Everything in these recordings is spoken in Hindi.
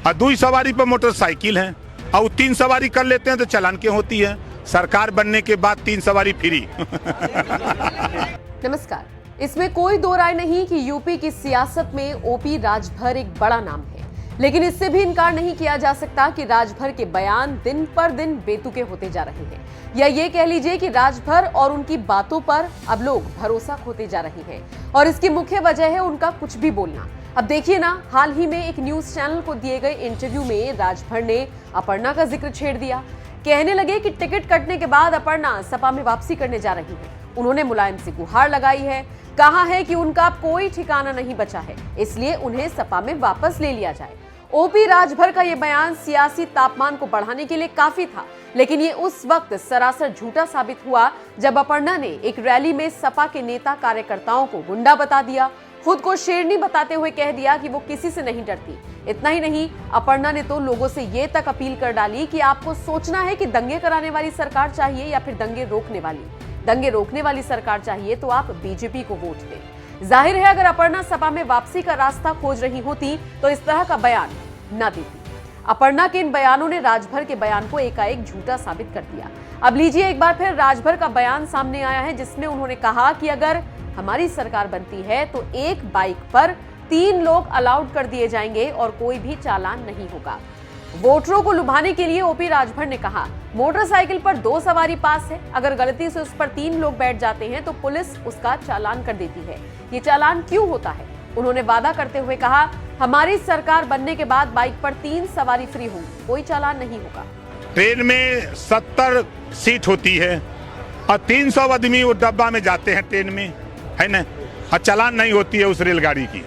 और 2 सवारी पर मोटरसाइकिल है और 3 सवारी कर लेते हैं तो चालान क्यों होती है? सरकार बनने के बाद 3 सवारी फ्री। नमस्कार। इसमें कोई दो राय नहीं कि यूपी की सियासत में ओपी राजभर एक बड़ा नाम है, लेकिन इससे भी इनकार नहीं किया जा सकता कि राजभर के बयान दिन पर दिन बेतुके होते जा रहे हैं, या ये कह लीजिए कि राजभर और उनकी बातों पर अब लोग भरोसा खोते जा रहे हैं। और इसकी मुख्य वजह है उनका कुछ भी बोलना। अब देखिए ना, हाल ही में एक न्यूज चैनल को दिए गए इंटरव्यू में राजभर ने अपर्णा का जिक्र छेड़ दिया। कहने लगे कि टिकट कटने के बाद अपर्णा सपा में वापसी करने जा रही है। उन्होंने मुलायम से गुहार लगाई है, कहा है कि उनका कोई ठिकाना नहीं बचा है, इसलिए उन्हें सपा में वापस ले लिया जाए। ओपी राजभर का यह बयान सियासी तापमान को बढ़ाने के लिए काफी था, लेकिन ये उस वक्त सरासर झूठा साबित हुआ जब अपर्णा ने एक रैली में सपा के नेता कार्यकर्ताओं को गुंडा बता दिया, खुद को शेरनी बताते हुए कह दिया कि वो किसी से नहीं डरती। इतना ही नहीं, अपर्णा ने तो लोगों से ये तक अपील कर डाली कि आपको सोचना है कि दंगे कराने वाली सरकार चाहिए या फिर दंगे रोकने वाली सरकार चाहिए तो आप बीजेपी को वोट दें। जाहिर है, अगर अपर्णा सपा में वापसी का रास्ता खोज रही होती तो इस तरह का बयान न देती। अपर्णा के इन बयानों ने राजभर के बयान को एकाएक झूठा साबित कर दिया। अब लीजिए एक बार फिर राजभर का बयान सामने आया है, जिसमें उन्होंने कहा कि अगर हमारी सरकार बनती है तो एक बाइक पर 3 लोग अलाउड कर दिए जाएंगे और कोई भी चालान नहीं होगा। वोटरों को लुभाने के लिए ओपी राजभर ने कहा, मोटरसाइकिल पर 2 सवारी पास है, अगर गलती से उस पर 3 लोग बैठ जाते हैं तो पुलिस उसका चालान कर देती है। ये चालान क्यों होता है? उन्होंने वादा करते हुए कहा, हमारी सरकार बनने के बाद बाइक पर 3 सवारी फ्री होंगी, कोई चालान नहीं होगा। ट्रेन में 70 सीट होती है और 300 आदमी वो डब्बा में जाते हैं ट्रेन में, है ना, और चालान नहीं होती है उस रेलगाड़ी की।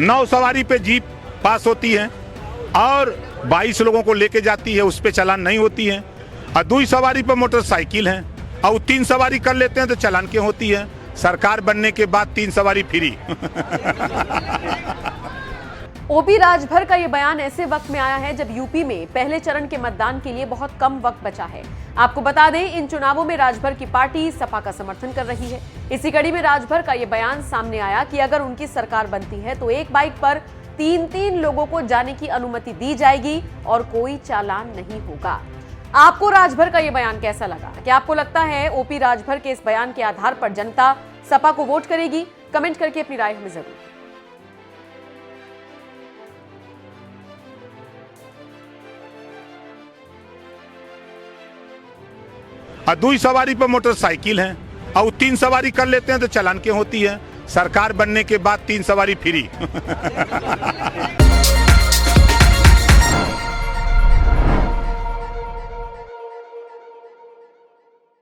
9 सवारी पे जीप पास होती है और 22 लोगों को लेके जाती है, उस पे चालान नहीं होती है। और 2 सवारी पर मोटरसाइकिल है और 3 सवारी कर लेते हैं तो चालान क्यों होती है? सरकार बनने के बाद 3 सवारी फ्री। ओपी राजभर का यह बयान ऐसे वक्त में आया है जब यूपी में पहले चरण के मतदान के लिए बहुत कम वक्त बचा है। आपको बता दें, इन चुनावों में राजभर की पार्टी सपा का समर्थन कर रही है। इसी कड़ी में राजभर का यह बयान सामने आया कि अगर उनकी सरकार बनती है तो एक बाइक पर 3 लोगों को जाने की अनुमति दी जाएगी और कोई चालान नहीं होगा। आपको राजभर का यह बयान कैसा लगा? क्या आपको लगता है ओपी राजभर के इस बयान के आधार पर जनता सपा को वोट करेगी? कमेंट करके अपनी राय हमें जरूर। और 2 सवारी पर मोटरसाइकिल है और 3 सवारी कर लेते हैं तो चालान क्यों होती है? सरकार बनने के बाद 3 सवारी फ्री।